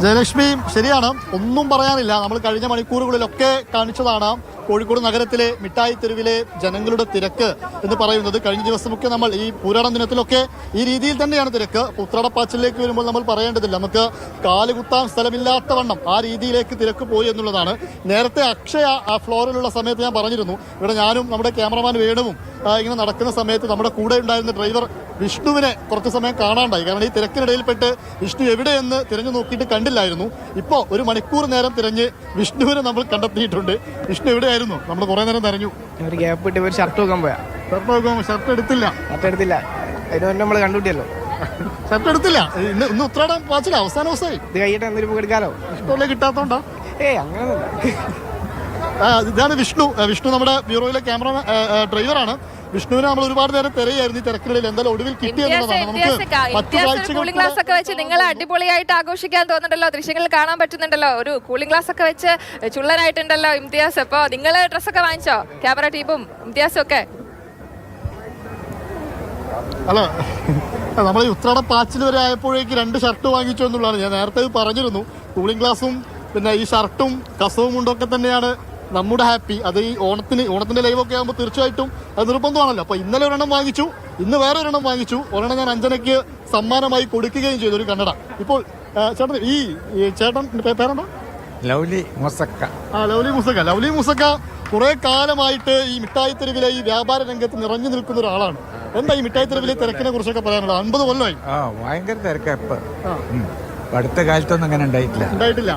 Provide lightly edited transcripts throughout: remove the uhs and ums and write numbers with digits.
ജയലക്ഷ്മി ശരിയാണ്, ഒന്നും പറയാനില്ല. നമ്മൾ കഴിഞ്ഞ മണിക്കൂറുകളിലൊക്കെ കാണിച്ചതാണ് കോഴിക്കോട് നഗരത്തിലെ മിഠായി തെരുവിലെ ജനങ്ങളുടെ തിരക്ക് എന്ന് പറയുന്നത്. കഴിഞ്ഞ ദിവസമൊക്കെ നമ്മൾ ഈ പൂരാടം ദിനത്തിലൊക്കെ ഈ രീതിയിൽ തന്നെയാണ് തിരക്ക്. ഉത്രാടപ്പാച്ചിലേക്ക് വരുമ്പോൾ നമ്മൾ പറയേണ്ടതില്ല, നമുക്ക് കാലുകുത്താൻ സ്ഥലമില്ലാത്ത വണ്ണം ആ രീതിയിലേക്ക് തിരക്ക് പോയി എന്നുള്ളതാണ്. നേരത്തെ അക്ഷയ ആ ഫ്ലോറിലുള്ള സമയത്ത് ഞാൻ പറഞ്ഞിരുന്നു, ഇവിടെ ഞാനും നമ്മുടെ ക്യാമറമാൻ വേണുവും ഇങ്ങനെ നടക്കുന്ന സമയത്ത് നമ്മുടെ കൂടെ ഉണ്ടായിരുന്ന ഡ്രൈവർ വിഷ്ണുവിനെ കുറച്ച് സമയം കാണാണ്ടായി. കാരണം ഈ തിരക്കിനിടയിൽപ്പെട്ട് വിഷ്ണു എവിടെയെന്ന് തിരഞ്ഞു നോക്കിയിട്ട് കണ്ടില്ലായിരുന്നു. ഇപ്പോൾ ഒരു മണിക്കൂർ നേരം തിരഞ്ഞ് വിഷ്ണുവിനെ നമ്മൾ കണ്ടെത്തിയിട്ടുണ്ട്. വിഷ്ണു എവിടെയായിരുന്നു? നമ്മൾ കുറെ നേരം തിരഞ്ഞു. ഒരു ഗ്യാപ്പ് കിട്ടി ഒരു ഷർട്ട് നോക്കാൻ പോയാ. ഷർട്ട് എടുത്തില്ല. അതിന് നമ്മൾ കണ്ടുപിട്ടിയല്ലോ. ഷർട്ട് എടുത്തില്ല. ഇന്ന് ഉത്രാടം വാച്ചില്ല, അവസാന ദിവസമായി. ഇത് കഴിഞ്ഞിട്ട് എന്തെങ്കിലും എടുക്കാലോ. ഇഷ്ടമല്ലേ കിട്ടാത്തോണ്ടാ? അങ്ങനെയൊന്നുമില്ല. ഇതാണ് വിഷ്ണു. വിഷ്ണു നമ്മുടെ ബ്യൂറോയിലെ ക്യാമറ ഡ്രൈവറാണ്. വിഷ്ണുവിനെ നമ്മൾ ഒരുപാട് നേരം തിരയായിരുന്നു ഈ തിരക്കിനിടയിൽ. എന്തായാലും ഒടുവിൽ കിട്ടിയെന്നുള്ളതാണ്. നമുക്ക് കൂളിംഗ് ഗ്ലാസ് ഒക്കെ വെച്ച് നിങ്ങൾ അടിപൊളിയായിട്ട് ആഘോഷിക്കാൻ തോന്നുന്നുണ്ടല്ലോ, ദൃശ്യങ്ങളിൽ കാണാൻ പറ്റുന്നുണ്ടല്ലോ. ഒരു കൂളിംഗ് ഗ്ലാസ് ഒക്കെ വെച്ച് ചുള്ളനായിട്ടുണ്ടല്ലോ ഇംതിയാസ്. അപ്പൊ നിങ്ങൾ ഡ്രസ്സൊക്കെ വാങ്ങിച്ചോ, ക്യാമറ ടീമും ഇംതിയാസും ഒക്കെ? അല്ല, നമ്മൾ ഈ ഉത്രാട പാച്ചിൽ വരെ ആയപ്പോഴേക്ക് 2 ഷർട്ട് വാങ്ങിച്ചു എന്നുള്ളതാണ്. ഞാൻ നേരത്തെ പറഞ്ഞിരുന്നു, കൂളിംഗ് ഗ്ലാസും പിന്നെ ഈ ഷർട്ടും കസവും മുണ്ടൊക്കെ തന്നെയാണ് നമ്മുടെ ഹാപ്പി. അത് ഈ ഓണത്തിന്റെ ലൈവൊക്കെ ആകുമ്പോൾ തീർച്ചയായിട്ടും അത് നിർബന്ധമാണല്ലോ. അപ്പോൾ ഇന്നലെ ഒരെണ്ണം വാങ്ങിച്ചു, ഇന്ന് വേറെ ഒരെണ്ണം വാങ്ങിച്ചു. ഒരെണ്ണം ഞാൻ അഞ്ജനയ്ക്ക് സമ്മാനമായി കൊടുക്കുകയും ചെയ്തു, ഒരു കണ്ണട. ഇപ്പോൾ ചേട്ടൻ ഈ ചേട്ടൻ പേരെന്താ? ലൗലി മുസക്ക. ലൗലി മുസക്ക കുറെ കാലമായിട്ട് ഈ മിഠായി തെരുവിലെ ഈ വ്യാപാര രംഗത്ത് നിറഞ്ഞു നിൽക്കുന്ന ഒരാളാണ്. എന്താ ഈ മിഠായി തെരുവിലെ തിരക്കിനെ കുറിച്ചൊക്കെ പറയാനുള്ളത്? 50 കൊല്ലമായി. ഭയങ്കര തിരക്കാ ഇപ്പൊ. അടുത്ത കാലത്തൊന്നും അങ്ങനെ ഉണ്ടായിട്ടില്ല.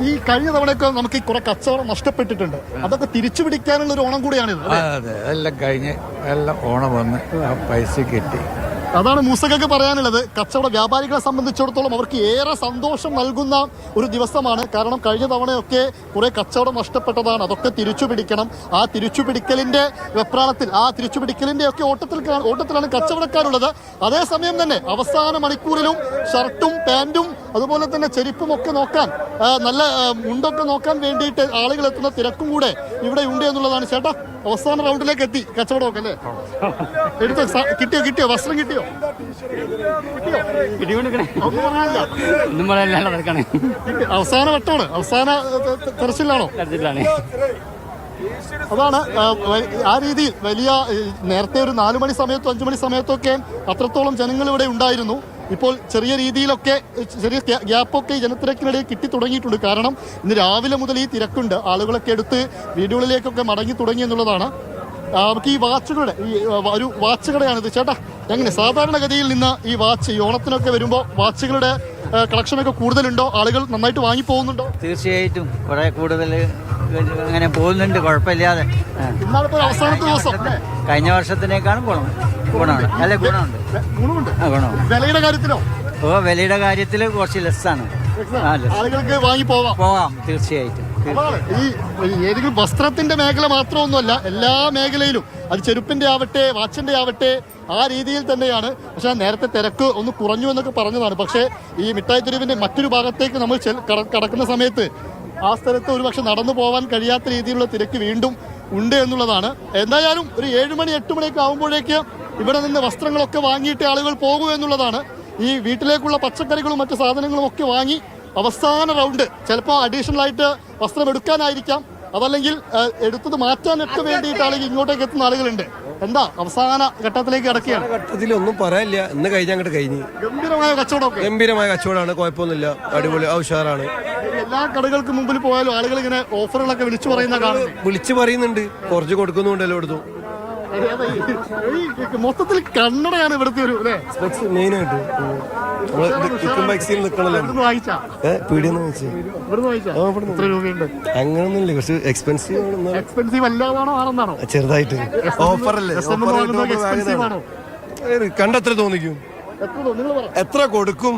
ഈ കഴിഞ്ഞ തവണയൊക്കെ നമുക്ക് കുറെ കച്ചവടം നഷ്ടപ്പെട്ടിട്ടുണ്ട്. അതൊക്കെ തിരിച്ചു പിടിക്കാനുള്ള ഒരു ഓണം കൂടിയാണിത്. അതെ, എല്ലാം കഴിഞ്ഞ് എല്ലാം ഓണം വന്ന് ആ പൈസ കിട്ടി. അതാണ് മൂസക്കൊക്കെ പറയാനുള്ളത്. കച്ചവട വ്യാപാരികളെ സംബന്ധിച്ചിടത്തോളം അവർക്ക് ഏറെ സന്തോഷം നൽകുന്ന ഒരു ദിവസമാണ്. കാരണം കഴിഞ്ഞ തവണയൊക്കെ കുറെ കച്ചവടം നഷ്ടപ്പെട്ടതാണ്. അതൊക്കെ തിരിച്ചു പിടിക്കണം. ആ തിരിച്ചു പിടിക്കലിന്റെ വെപ്രാളത്തിൽ, ആ തിരിച്ചു പിടിക്കലിന്റെ ഒക്കെ ഓട്ടത്തിലാണ് കച്ചവടക്കാരുള്ളത്. അതേസമയം തന്നെ അവസാന മണിക്കൂറിലും ഷർട്ടും പാൻറ്റും അതുപോലെ തന്നെ ചെരുപ്പും ഒക്കെ നോക്കാൻ, നല്ല മുണ്ടൊക്കെ നോക്കാൻ വേണ്ടിയിട്ട് ആളുകൾ എത്തുന്ന തിരക്കും കൂടെ ഇവിടെ ഉണ്ട് എന്നുള്ളതാണ്. ചേട്ടാ, അവസാന റൗണ്ടിലേക്ക് എത്തി കച്ചവടമൊക്കെ അല്ലേ? കിട്ടിയോ വസ്ത്രം കിട്ടിയോ? അവസാന വട്ടമാണ്, അവസാന തെരച്ചിലാണോ? അതാണ് ആ രീതിയിൽ വലിയ. നേരത്തെ ഒരു 4 മണി സമയത്തോ 5 മണി സമയത്തൊക്കെ അത്രത്തോളം ജനങ്ങൾ ഇവിടെ ഉണ്ടായിരുന്നു. ഇപ്പോൾ ചെറിയ രീതിയിലൊക്കെ ചെറിയ ഗ്യാപ്പൊക്കെ ഈ ജനത്തിരക്കിനിടയിൽ കിട്ടി തുടങ്ങിയിട്ടുണ്ട്. കാരണം ഇന്ന് രാവിലെ മുതൽ ഈ തിരക്കുണ്ട്. ആളുകളൊക്കെ എടുത്ത് വീടുകളിലേക്കൊക്കെ മടങ്ങി തുടങ്ങി എന്നുള്ളതാണ്. നമുക്ക് ഈ വാച്ചുകളുടെ ഒരു വാച്ച് കടയാണിത്. ചേട്ടാ, എങ്ങനെ സാധാരണഗതിയിൽ നിന്ന് ഈ വാച്ച് ഈ ഓണത്തിനൊക്കെ വരുമ്പോൾ വാച്ചുകളുടെ കളക്ഷനൊക്കെ കൂടുതലുണ്ടോ? ആളുകൾ നന്നായിട്ട് വാങ്ങി പോകുന്നുണ്ടോ? തീർച്ചയായിട്ടും കുറെ കൂടുതൽ അങ്ങനെ പോകുന്നുണ്ട്, കുഴപ്പമില്ലാതെ. ഇന്നാളിപ്പോൾ അവസാനത്തെ ദിവസം കഴിഞ്ഞ വർഷത്തിനേക്കാളും ഗുണമുണ്ട്. വിലയുടെ കാര്യത്തിലോ? വിലയുടെ കാര്യത്തിൽ കുറച്ച് ലെസ്സാണ്. ആളുകൾക്ക് വാങ്ങി പോവാം തീർച്ചയായിട്ടും. ഈ ഏതെങ്കിലും വസ്ത്രത്തിന്റെ മേഖല മാത്രമൊന്നുമല്ല, എല്ലാ മേഖലയിലും, അത് ചെരുപ്പിന്റെ ആവട്ടെ വാച്ചിന്റെ ആവട്ടെ, ആ രീതിയിൽ തന്നെയാണ്. പക്ഷെ നേരത്തെ തിരക്ക് ഒന്ന് കുറഞ്ഞു എന്നൊക്കെ പറഞ്ഞതാണ്. പക്ഷേ ഈ മിഠായി തെരുവിന്റെ മറ്റൊരു ഭാഗത്തേക്ക് നമ്മൾ കടക്കുന്ന സമയത്ത് ആ സ്ഥലത്ത് ഒരുപക്ഷെ നടന്നു പോകാൻ കഴിയാത്ത രീതിയിലുള്ള തിരക്ക് വീണ്ടും ഉണ്ട് എന്നുള്ളതാണ്. എന്തായാലും ഒരു 7 മണി 8 മണിയൊക്കെ ആകുമ്പോഴേക്ക് ഇവിടെ നിന്ന് വസ്ത്രങ്ങളൊക്കെ വാങ്ങിയിട്ട് ആളുകൾ പോകും എന്നുള്ളതാണ്. ഈ വീട്ടിലേക്കുള്ള പച്ചക്കറികളും മറ്റു സാധനങ്ങളും ഒക്കെ വാങ്ങി അവസാന റൗണ്ട് ചിലപ്പോൾ അഡീഷണൽ ആയിട്ട് വസ്ത്രം എടുക്കാനായിരിക്കാം, അതല്ലെങ്കിൽ എടുത്തത് മാറ്റാനൊക്കെ വേണ്ടിയിട്ട് ആളുകൾ ഇങ്ങോട്ടേക്ക് എത്തുന്ന ആളുകളുണ്ട്. എന്താ അവസാന ഘട്ടത്തിലേക്ക് കിടക്കുകയാണ്. ഘട്ടത്തിൽ ഒന്നും പറയാനില്ല. ഇന്ന് അങ്ങോട്ട് കഴിഞ്ഞ് ഗംഭീരമായ കച്ചവടമാണ്. കുഴപ്പമൊന്നുമില്ല, അടിപൊളി, ഉഷാറാണ്. എല്ലാ കടകൾക്ക് മുമ്പിൽ പോയാലും ആളുകൾ ഇങ്ങനെ ഓഫറുകളൊക്കെ വിളിച്ചു പറയുന്നുണ്ട്. കുറച്ച് കൊടുക്കുന്നുണ്ടല്ലോ എടുത്തു. മൊത്തത്തിൽ കണ്ണടയാണ് ഇവിടുത്തെ ഒരു മെയിനായിട്ട്. അങ്ങനൊന്നുമില്ല, കുറച്ച് എക്സ്പെൻസീവ് അല്ലാതാണോ ആണെന്നാണോ? ചെറുതായിട്ട് ഓഫറല്ലേ, കണ്ടെത്ര തോന്നിക്കും? എത്ര കൊടുക്കും?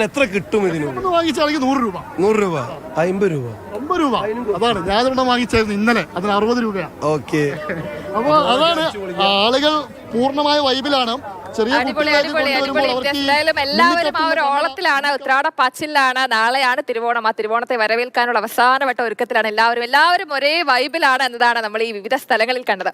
എത്ര കിട്ടും ഇതിന്? 100 രൂപ, 100 രൂപ, 50 രൂപ, 50 രൂപ. അതാണ് ഞാൻ വാങ്ങിച്ചായിരുന്നു ഇന്നലെ. അതിന് 60 രൂപയാണ്. ഓക്കെ. അപ്പൊ അതാണ്, ആളുകൾ പൂർണ്ണമായ വൈബിലാണ്. എന്തായാലും എല്ലാവരും ആ ഒരു ഓളത്തിലാണ്, ഉത്രാട പാച്ചിലാണ്. നാളെയാണ് തിരുവോണം. ആ തിരുവോണത്തെ വരവേൽക്കാനുള്ള അവസാനവട്ട ഒരുക്കത്തിലാണ് എല്ലാവരും ഒരേ വൈബിലാണ് എന്നതാണ് നമ്മൾ ഈ വിവിധ സ്ഥലങ്ങളിൽ കണ്ടത്.